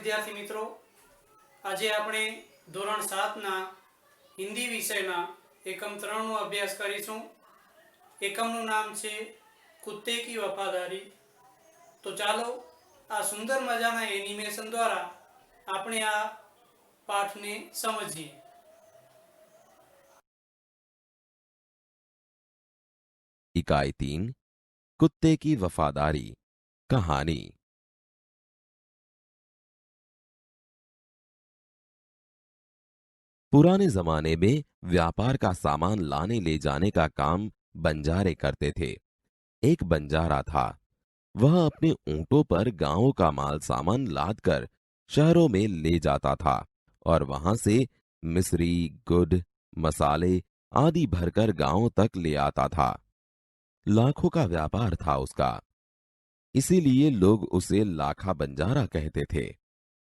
विद्यार्थी मित्रों, आज આપણે ધોરણ 7 ના હિન્દી વિષયના એકમ 3 નો અભ્યાસ કરીશું। એકમનું નામ છે કુત્તે કી વફાદારી। તો ચાલો આ સુંદર મજાના એનિમેશન દ્વારા આપણે આ પાઠને સમજીએ। इकाई 3 कुत्ते की वफादारी कहानी। पुराने जमाने में व्यापार का सामान लाने ले जाने का काम बंजारे करते थे। एक बंजारा था। वह अपने ऊंटों पर गांवों का माल सामान लाद कर शहरों में ले जाता था और वहां से मिस्री, गुड़, मसाले आदि भरकर गांवों तक ले आता था। लाखों का व्यापार था उसका। इसीलिए लोग उसे लाखा बंजारा कहते थे।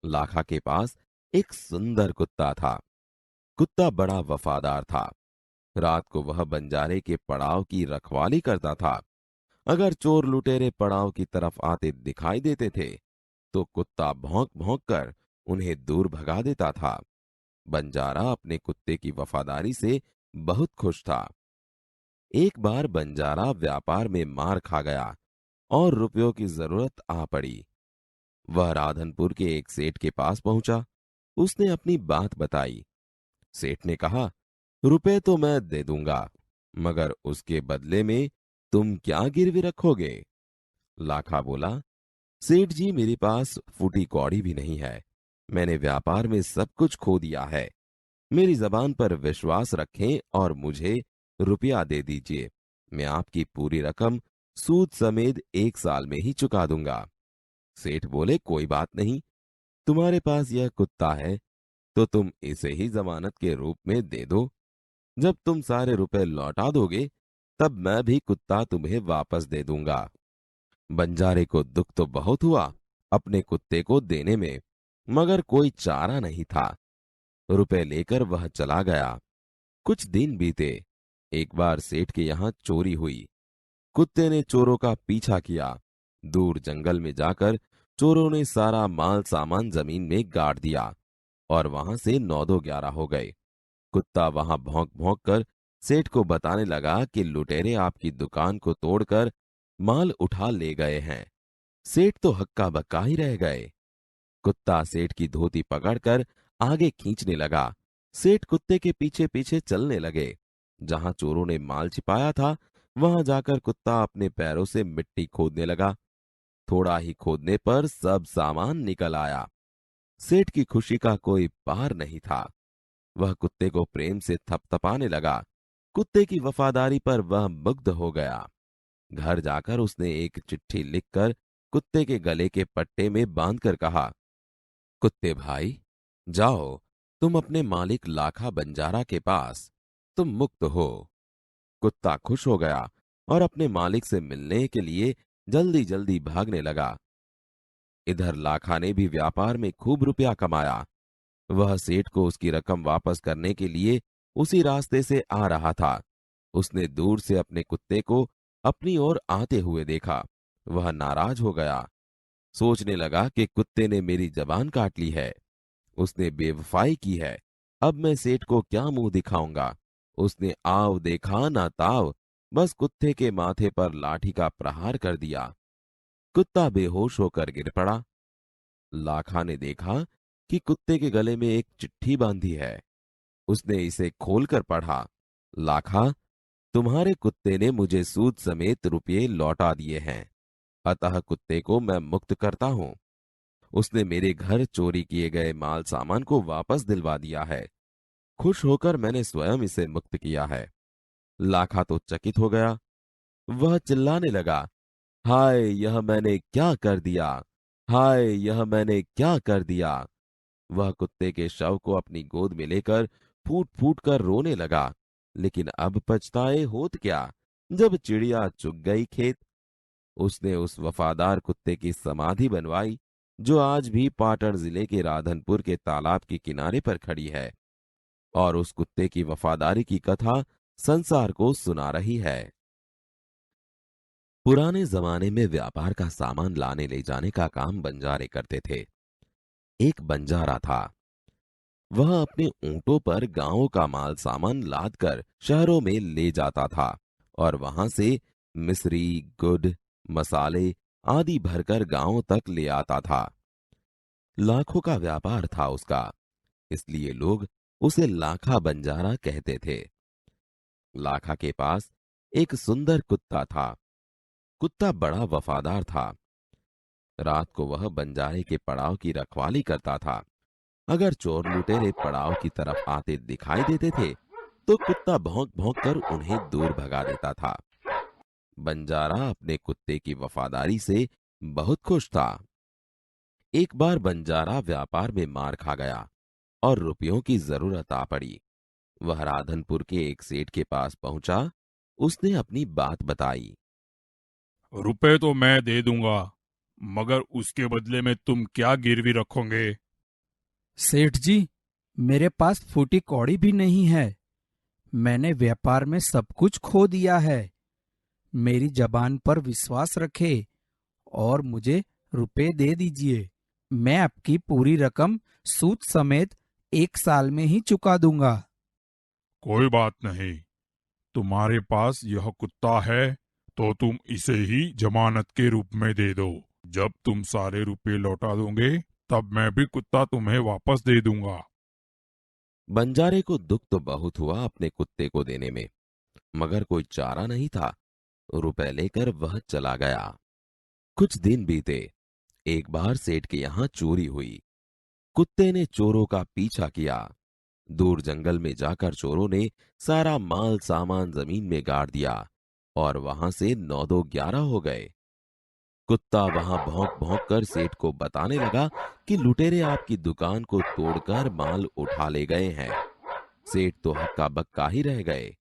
लाखा के पास एक सुंदर कुत्ता था। कुत्ता बड़ा वफादार था। रात को वह बंजारे के पड़ाव की रखवाली करता था। अगर चोर लुटेरे पड़ाव की तरफ आते दिखाई देते थे तो कुत्ता भौंक भौंक कर उन्हें दूर भगा देता था। बंजारा अपने कुत्ते की वफादारी से बहुत खुश था। एक बार बंजारा व्यापार में मार खा गया और रुपयों की जरूरत आ पड़ी। वह राधनपुर के एक सेठ के पास पहुंचा। उसने अपनी बात बताई। सेठ ने कहा, रुपए तो मैं दे दूंगा, मगर उसके बदले में तुम क्या गिरवी रखोगे? लाखा बोला, सेठ जी मेरे पास फूटी कौड़ी भी नहीं है। मैंने व्यापार में सब कुछ खो दिया है। मेरी जबान पर विश्वास रखें और मुझे रुपया दे दीजिए। मैं आपकी पूरी रकम सूद समेत 1 साल में ही चुका दूंगा। सेठ बोले, कोई बात नहीं, तुम्हारे पास यह कुत्ता है तो तुम इसे ही जमानत के रूप में दे दो। जब तुम सारे रुपए लौटा दोगे तब मैं भी कुत्ता तुम्हें वापस दे दूंगा। बंजारे को दुख तो बहुत हुआ अपने कुत्ते को देने में, मगर कोई चारा नहीं था। रुपए लेकर वह चला गया। कुछ दिन बीते। एक बार सेठ के यहां चोरी हुई। कुत्ते ने चोरों का पीछा किया। दूर जंगल में जाकर चोरों ने सारा माल सामान जमीन में गाड़ दिया और वहां से 9-11 हो गए। कुत्ता वहां भौंक भौंक कर सेठ को बताने लगा कि लुटेरे आपकी दुकान को तोड़कर माल उठा ले गए हैं। सेठ तो हक्का बक्का ही रह गए। कुत्ता सेठ की धोती पकड़कर आगे खींचने लगा। सेठ कुत्ते के पीछे पीछे चलने लगे। जहां चोरों ने माल छिपाया था वहां जाकर कुत्ता अपने पैरों से मिट्टी खोदने लगा। थोड़ा ही खोदने पर सब सामान निकल आया। सेठ की खुशी का कोई पार नहीं था। वह कुत्ते को प्रेम से थपथपाने लगा। कुत्ते की वफादारी पर वह मुग्ध हो गया। घर जाकर उसने एक चिट्ठी लिखकर कुत्ते के गले के पट्टे में बांधकर कहा, कुत्ते भाई, जाओ तुम अपने मालिक लाखा बंजारा के पास, तुम मुक्त हो। कुत्ता खुश हो गया और अपने मालिक से मिलने के लिए जल्दी जल्दी भागने लगा। इधर लाखा ने भी व्यापार में खूब रुपया कमाया। वह सेठ को उसकी रकम वापस करने के लिए उसी रास्ते से आ रहा था। उसने दूर से अपने कुत्ते को अपनी ओर आते हुए देखा। वह नाराज हो गया। सोचने लगा कि कुत्ते ने मेरी जबान काट ली है। उसने बेवफाई की है। अब मैं सेठ को क्या मुंह दिखाऊंगा? उसने आव देखा ना ताव, बस कुत्ते के माथे पर लाठी का प्रहार कर दिया। कुत्ता बेहोश होकर गिर पड़ा। लाखा ने देखा कि कुत्ते के गले में एक चिट्ठी बांधी है। उसने इसे खोलकर पढ़ा। लाखा, तुम्हारे कुत्ते ने मुझे सूद समेत रुपये लौटा दिए हैं, अतः कुत्ते को मैं मुक्त करता हूं। उसने मेरे घर चोरी किए गए माल सामान को वापस दिलवा दिया है। खुश होकर मैंने स्वयं इसे मुक्त किया है। लाखा तो चकित हो गया। वह चिल्लाने लगा, हाय यह मैंने क्या कर दिया, हाय यह मैंने क्या कर दिया। वह कुत्ते के शव को अपनी गोद में लेकर फूट फूट कर रोने लगा। लेकिन अब पछताए होत क्या, जब चिड़िया चुग गई खेत। उसने उस वफादार कुत्ते की समाधि बनवाई जो आज भी पाटन जिले के राधनपुर के तालाब के किनारे पर खड़ी है और उस कुत्ते की वफादारी की कथा संसार को सुना रही है। पुराने जमाने में व्यापार का सामान लाने ले जाने का काम बंजारे करते थे। एक बंजारा था। वह अपने ऊंटों पर गांवों का माल सामान लाद कर शहरों में ले जाता था और वहां से मिस्री, गुड़, मसाले आदि भरकर गांवों तक ले आता था। लाखों का व्यापार था उसका, इसलिए लोग उसे लाखा बंजारा कहते थे। लाखा के पास एक सुंदर कुत्ता था। कुत्ता बड़ा वफादार था। रात को वह बंजारे के पड़ाव की रखवाली करता था। अगर चोर लुटेरे पड़ाव की तरफ आते दिखाई देते थे तो कुत्ता भौंक भौंक कर उन्हें दूर भगा देता था। बंजारा अपने कुत्ते की वफादारी से बहुत खुश था। एक बार बंजारा व्यापार में मार खा गया और रुपयों की जरूरत आ पड़ी। वह राधनपुर के एक सेठ के पास पहुंचा। उसने अपनी बात बताई। रुपए तो मैं दे दूंगा, मगर उसके बदले में तुम क्या गिरवी रखोगे? सेठ जी, मेरे पास फूटी कौड़ी भी नहीं है। मैंने व्यापार में सब कुछ खो दिया है। मेरी जबान पर विश्वास रखे और मुझे रुपए दे दीजिए। मैं आपकी पूरी रकम सूद समेत 1 साल में ही चुका दूंगा। कोई बात नहीं, तुम्हारे पास यह कुत्ता है तो तुम इसे ही जमानत के रूप में दे दो। जब तुम सारे रुपए लौटा दोगे तब मैं भी कुत्ता तुम्हें वापस दे दूंगा। बंजारे को दुख तो बहुत हुआ अपने कुत्ते को देने में, मगर कोई चारा नहीं था। रुपए लेकर वह चला गया। कुछ दिन बीते। एक बार सेठ के यहां चोरी हुई। कुत्ते ने चोरों का पीछा किया। दूर जंगल में जाकर चोरों ने सारा माल सामान जमीन में गाड़ दिया और वहां से 9-2-11 हो गए। कुत्ता वहां भौंक भौंक कर सेठ को बताने लगा कि लुटेरे आपकी दुकान को तोड़कर माल उठा ले गए हैं। सेठ तो हक्का बक्का ही रह गए।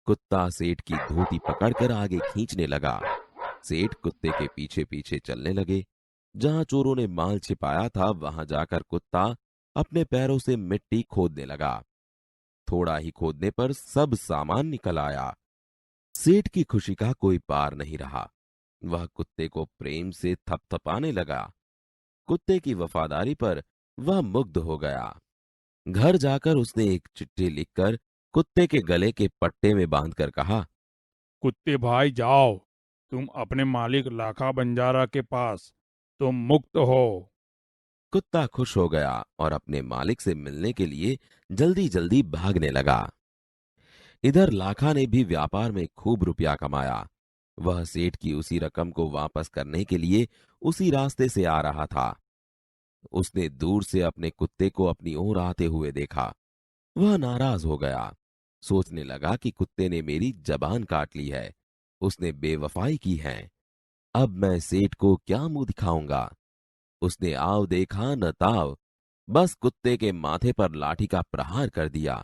कुत्ता सेठ की धोती पकड़कर आगे खींचने लगा। सेठ कुत्ते के पीछे पीछे चलने लगे। जहां चोरों ने माल छिपाया था वहां जाकर कुत्ता अपने पैरों से मिट्टी खोदने लगा। थोड़ा ही खोदने पर सब सामान निकल आया। सेठ की खुशी का कोई पार नहीं रहा। वह कुत्ते को प्रेम से थपथपाने लगा। कुत्ते की वफादारी पर वह मुग्ध हो गया। घर जाकर उसने एक चिट्ठी लिखकर कुत्ते के गले के पट्टे में बांधकर कहा, कुत्ते भाई जाओ, तुम अपने मालिक लाखा बंजारा के पास, तुम मुक्त हो। कुत्ता खुश हो गया और अपने मालिक से मिलने के लिए जल्दी जल्दी भागने लगा। इधर लाखा ने भी व्यापार में खूब रुपया कमाया। वह सेठ की उसी रकम को वापस करने के लिए उसी रास्ते से आ रहा था। उसने दूर से अपने कुत्ते को अपनी ओर आते हुए देखा। वह नाराज हो गया। सोचने लगा कि कुत्ते ने मेरी जबान काट ली है, उसने बेवफाई की है। अब मैं सेठ को क्या मुंह दिखाऊंगा। उसने आव देखा न ताव, बस कुत्ते के माथे पर लाठी का प्रहार कर दिया।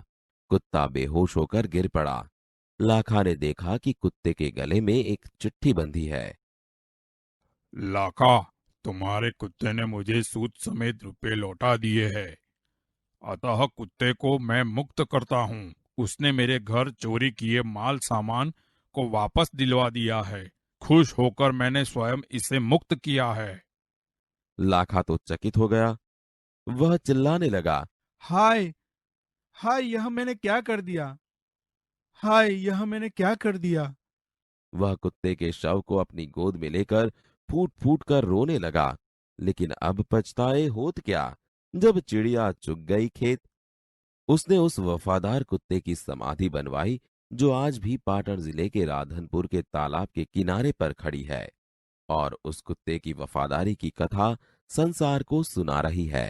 कुत्ता बेहोश होकर गिर पड़ा। लाखा ने देखा कि कुत्ते के गले में एक चिट्ठी बंधी है। लाखा, तुम्हारे कुत्ते ने मुझे सूद समेत रुपए लौटा दिए हैं, अतः कुत्ते को मैं मुक्त करता हूँ। उसने मेरे घर चोरी किए माल सामान को वापस दिलवा दिया है। खुश होकर मैंने स्वयं इसे मुक्त किया है। लाखा तो चकित हो गया। वह चिल्लाने लगा, हाय हाय, यह मैंने क्या कर दिया। हाय, यह मैंने क्या कर दिया। वह कुत्ते के शव को अपनी गोद में लेकर फूट फूट कर रोने लगा। लेकिन अब पछताए होत क्या, जब चिड़िया चुग गई खेत। उसने उस वफादार कुत्ते की समाधि बनवाई जो आज भी पाटन जिले के राधनपुर के तालाब के किनारे पर खड़ी है और उस कुत्ते की वफादारी की कथा संसार को सुना रही है।